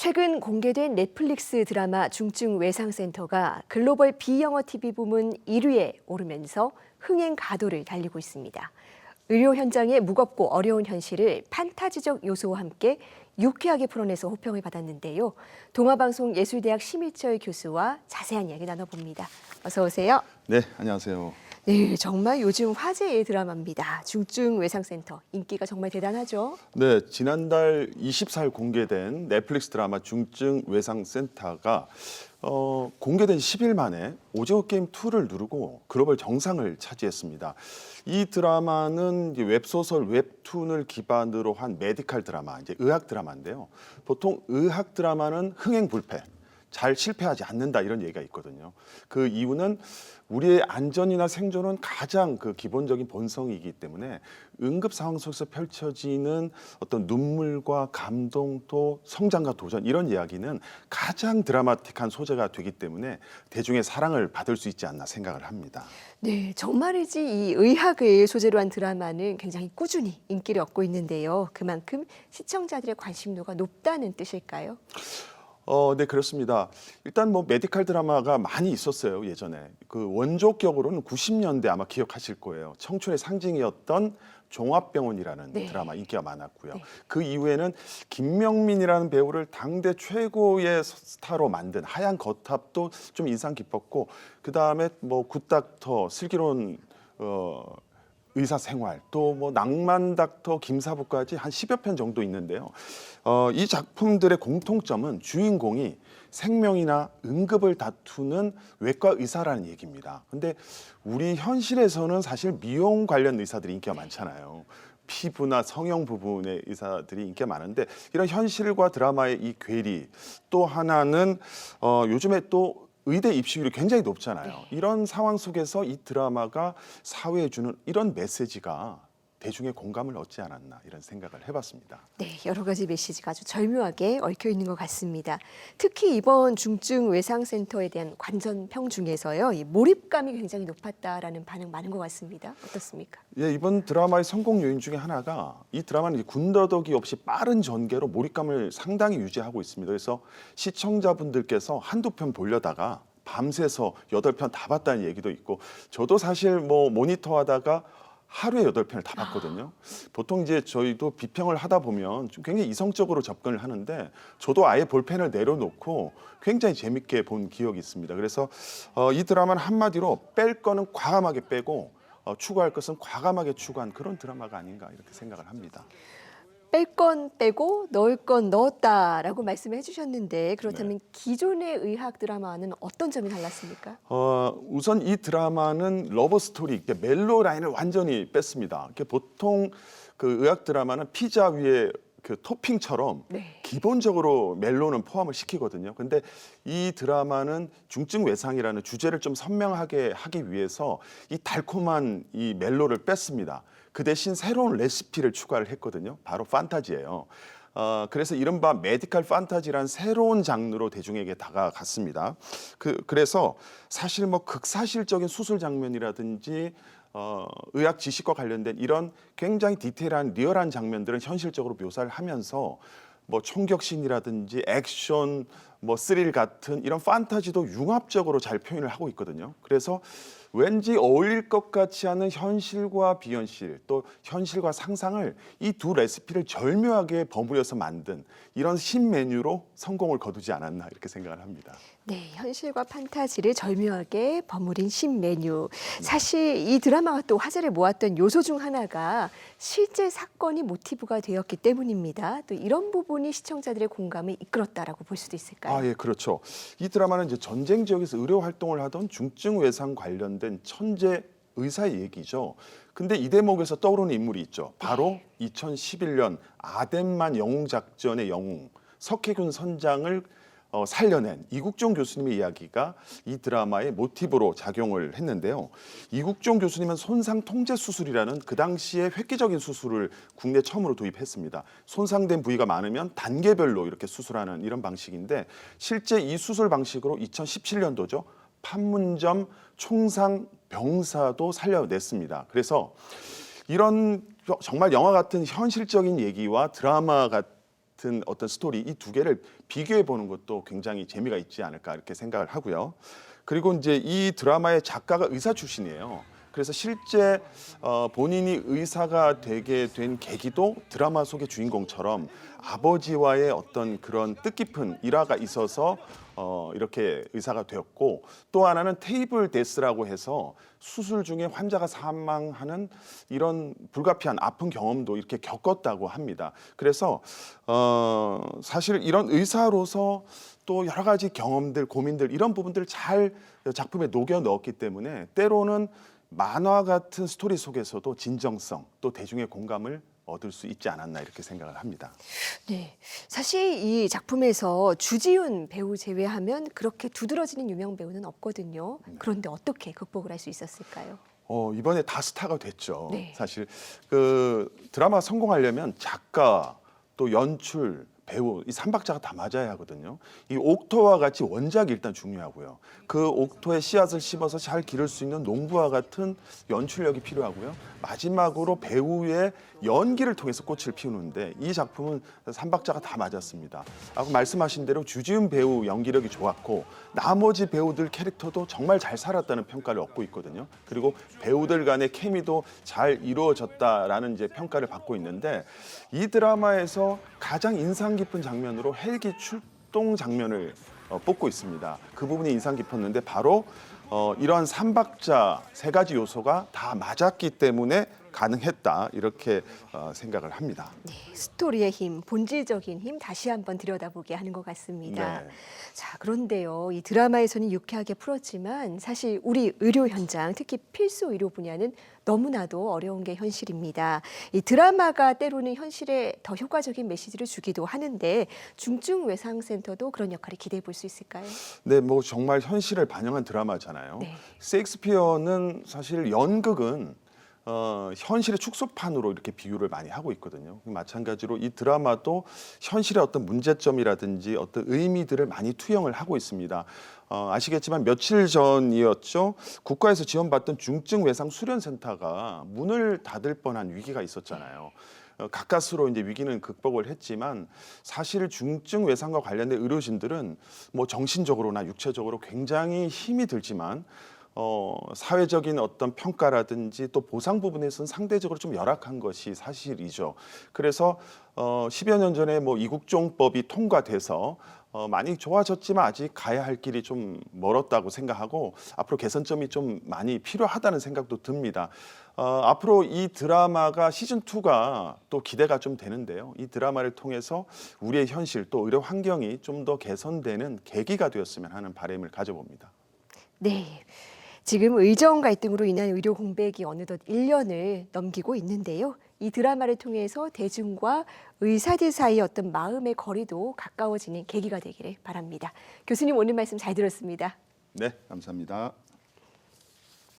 최근 공개된 넷플릭스 드라마 중증 외상센터가 글로벌 비영어 TV 부문 1위에 오르면서 흥행 가도를 달리고 있습니다. 의료 현장의 무겁고 어려운 현실을 판타지적 요소와 함께 유쾌하게 풀어내서 호평을 받았는데요. 동아방송예술대학 심희철 교수와 자세한 이야기 나눠봅니다. 어서 오세요. 네, 안녕하세요. 네, 정말 요즘 화제의 드라마입니다. 중증 외상센터 인기가 정말 대단하죠. 네, 지난달 24일 공개된 넷플릭스 드라마 중증 외상센터가 공개된 10일 만에 오징어 게임 2를 누르고 글로벌 정상을 차지했습니다. 이 드라마는 이제 웹소설 웹툰을 기반으로 한 메디컬 드라마, 이제 의학 드라마인데요. 보통 의학 드라마는 흥행 불패, 잘 실패하지 않는다 이런 얘기가 있거든요. 그 이유는 우리의 안전이나 생존은 가장 그 기본적인 본성이기 때문에 응급 상황 속에서 펼쳐지는 어떤 눈물과 감동 또 성장과 도전 이런 이야기는 가장 드라마틱한 소재가 되기 때문에 대중의 사랑을 받을 수 있지 않나 생각을 합니다. 네, 정말이지 이 의학을 소재로 한 드라마는 굉장히 꾸준히 인기를 얻고 있는데요. 그만큼 시청자들의 관심도가 높다는 뜻일까요? 네, 그렇습니다. 일단 뭐 메디컬 드라마가 많이 있었어요, 예전에. 그 원조격으로는 90년대 아마 기억하실 거예요. 청춘의 상징이었던 종합병원이라는 네. 드라마 인기가 많았고요. 네. 그 이후에는 김명민이라는 배우를 당대 최고의 스타로 만든 하얀 거탑도 좀 인상 깊었고, 그 다음에 뭐 굿닥터, 슬기로운 의사 생활, 또 뭐 낭만 닥터 김사부까지 한 10여 편 정도 있는데요. 이 작품들의 공통점은 주인공이 생명이나 응급을 다투는 외과 의사라는 얘기입니다. 근데 우리 현실에서는 사실 미용 관련 의사들이 인기가 많잖아요. 피부나 성형 부분의 의사들이 인기가 많은데 이런 현실과 드라마의 이 괴리, 또 하나는 요즘에 또 의대 입시율이 굉장히 높잖아요. 네. 이런 상황 속에서 이 드라마가 사회에 주는 이런 메시지가 대중의 공감을 얻지 않았나 이런 생각을 해봤습니다. 네, 여러 가지 메시지가 아주 절묘하게 얽혀 있는 것 같습니다. 특히 이번 중증 외상센터에 대한 관전평 중에서요, 이 몰입감이 굉장히 높았다라는 반응 많은 것 같습니다. 어떻습니까? 예, 이번 드라마의 성공 요인 중에 하나가 이 드라마는 이제 군더더기 없이 빠른 전개로 몰입감을 상당히 유지하고 있습니다. 그래서 시청자분들께서 한두 편 보려다가 밤새서 8편 다 봤다는 얘기도 있고, 저도 사실 뭐 모니터하다가 하루에 8편을 다 봤거든요. 보통 이제 저희도 비평을 하다 보면 좀 굉장히 이성적으로 접근을 하는데 저도 아예 볼펜을 내려놓고 굉장히 재밌게 본 기억이 있습니다. 그래서 이 드라마는 한마디로 뺄 거는 과감하게 빼고 추구할 것은 과감하게 추구한 그런 드라마가 아닌가 이렇게 생각을 합니다. 뺄 건 빼고 넣을 건 넣었다라고 말씀해 주셨는데 그렇다면 기존의 의학 드라마와는 어떤 점이 달랐습니까? 우선 이 드라마는 러브 스토리, 멜로 라인을 완전히 뺐습니다. 보통 그 의학 드라마는 피자 위에 그 토핑처럼 네. 기본적으로 멜로는 포함을 시키거든요. 근데 이 드라마는 중증 외상이라는 주제를 좀 선명하게 하기 위해서 이 달콤한 이 멜로를 뺐습니다. 그 대신 새로운 레시피를 추가를 했거든요. 바로 판타지예요. 그래서 이른바 메디컬 판타지란 새로운 장르로 대중에게 다가갔습니다. 그래서 사실 뭐 극사실적인 수술 장면이라든지 의학 지식과 관련된 이런 굉장히 디테일한 리얼한 장면들은 현실적으로 묘사를 하면서 뭐 총격신이라든지 액션, 뭐 스릴 같은 이런 판타지도 융합적으로 잘 표현을 하고 있거든요. 그래서 왠지 어울릴 것 같지 않은 현실과 비현실, 또 현실과 상상을 이 두 레시피를 절묘하게 버무려서 만든 이런 신메뉴로 성공을 거두지 않았나 이렇게 생각을 합니다. 네, 현실과 판타지를 절묘하게 버무린 신메뉴. 사실 이 드라마가 또 화제를 모았던 요소 중 하나가 실제 사건이 모티브가 되었기 때문입니다. 또 이런 부분이 시청자들의 공감을 이끌었다라고 볼 수도 있을까요? 예, 그렇죠. 이 드라마는 이제 전쟁 지역에서 의료 활동을 하던 중증 외상 관련된 천재 의사의 얘기죠. 근데 이 대목에서 떠오르는 인물이 있죠. 바로 2011년 아덴만 영웅 작전의 영웅 석해균 선장을 살려낸 이국종 교수님의 이야기가 이 드라마의 모티브로 작용을 했는데요. 이국종 교수님은 손상 통제 수술이라는 그 당시에 획기적인 수술을 국내 처음으로 도입했습니다. 손상된 부위가 많으면 단계별로 이렇게 수술하는 이런 방식인데 실제 이 수술 방식으로 2017년도죠. 판문점 총상 병사도 살려냈습니다. 그래서 이런 정말 영화 같은 현실적인 얘기와 드라마 같은 같은 어떤 스토리 이 두 개를 비교해 보는 것도 굉장히 재미가 있지 않을까 이렇게 생각을 하고요. 그리고 이제 이 드라마의 작가가 의사 출신이에요. 그래서 실제 본인이 의사가 되게 된 계기도 드라마 속의 주인공처럼 아버지와의 어떤 그런 뜻깊은 일화가 있어서 이렇게 의사가 되었고, 또 하나는 테이블 데스라고 해서 수술 중에 환자가 사망하는 이런 불가피한 아픈 경험도 이렇게 겪었다고 합니다. 그래서 사실 이런 의사로서 또 여러 가지 경험들, 고민들 이런 부분들을 잘 작품에 녹여 넣었기 때문에 때로는 만화 같은 스토리 속에서도 진정성 또 대중의 공감을 얻을 수 있지 않았나 이렇게 생각을 합니다. 네, 사실 이 작품에서 주지훈 배우 제외하면 그렇게 두드러지는 유명 배우는 없거든요. 그런데 어떻게 극복을 할 수 있었을까요? 이번에 다 스타가 됐죠. 네. 사실 그 드라마 성공하려면 작가 또 연출 배우 이 삼박자가 다 맞아야 하거든요. 이 옥토와 같이 원작이 일단 중요하고요. 그 옥토에 씨앗을 심어서 잘 기를 수 있는 농부와 같은 연출력이 필요하고요. 마지막으로 배우의 연기를 통해서 꽃을 피우는데 이 작품은 삼박자가 다 맞았습니다. 아까 말씀하신 대로 주지훈 배우 연기력이 좋았고 나머지 배우들 캐릭터도 정말 잘 살았다는 평가를 얻고 있거든요. 그리고 배우들 간의 케미도 잘 이루어졌다라는 이제 평가를 받고 있는데, 이 드라마에서 가장 인상 깊은 장면으로 헬기 출동 장면을 뽑고 있습니다. 그 부분이 인상 깊었는데 바로 이러한 삼박자 세 가지 요소가 다 맞았기 때문에 가능했다 이렇게 생각을 합니다. 네, 스토리의 힘, 본질적인 힘 다시 한번 들여다보게 하는 것 같습니다. 네. 자, 그런데요, 이 드라마에서는 유쾌하게 풀었지만 사실 우리 의료 현장, 특히 필수 의료 분야는 너무나도 어려운 게 현실입니다. 이 드라마가 때로는 현실에 더 효과적인 메시지를 주기도 하는데 중증외상센터도 그런 역할을 기대해 볼 수 있을까요? 네, 뭐 정말 현실을 반영한 드라마잖아요. 네. 셰익스피어는 사실 연극은 현실의 축소판으로 이렇게 비유를 많이 하고 있거든요. 마찬가지로 이 드라마도 현실의 어떤 문제점이라든지 어떤 의미들을 많이 투영을 하고 있습니다. 아시겠지만 며칠 전이었죠. 국가에서 지원받던 중증외상수련센터가 문을 닫을 뻔한 위기가 있었잖아요. 가까스로 이제 위기는 극복을 했지만 사실 중증 외상과 관련된 의료진들은 뭐 정신적으로나 육체적으로 굉장히 힘이 들지만 사회적인 어떤 평가라든지 또 보상 부분에서는 상대적으로 좀 열악한 것이 사실이죠. 그래서 10여 년 전에 뭐 이국종법이 통과돼서 많이 좋아졌지만 아직 가야 할 길이 좀 멀었다고 생각하고 앞으로 개선점이 좀 많이 필요하다는 생각도 듭니다. 앞으로 이 드라마가 시즌2가 또 기대가 좀 되는데요. 이 드라마를 통해서 우리의 현실 또 의료 환경이 좀 더 개선되는 계기가 되었으면 하는 바람을 가져봅니다. 네. 지금 의정 갈등으로 인한 의료 공백이 어느덧 1년을 넘기고 있는데요. 이 드라마를 통해서 대중과 의사들 사이의 어떤 마음의 거리도 가까워지는 계기가 되기를 바랍니다. 교수님 오늘 말씀 잘 들었습니다. 네, 감사합니다.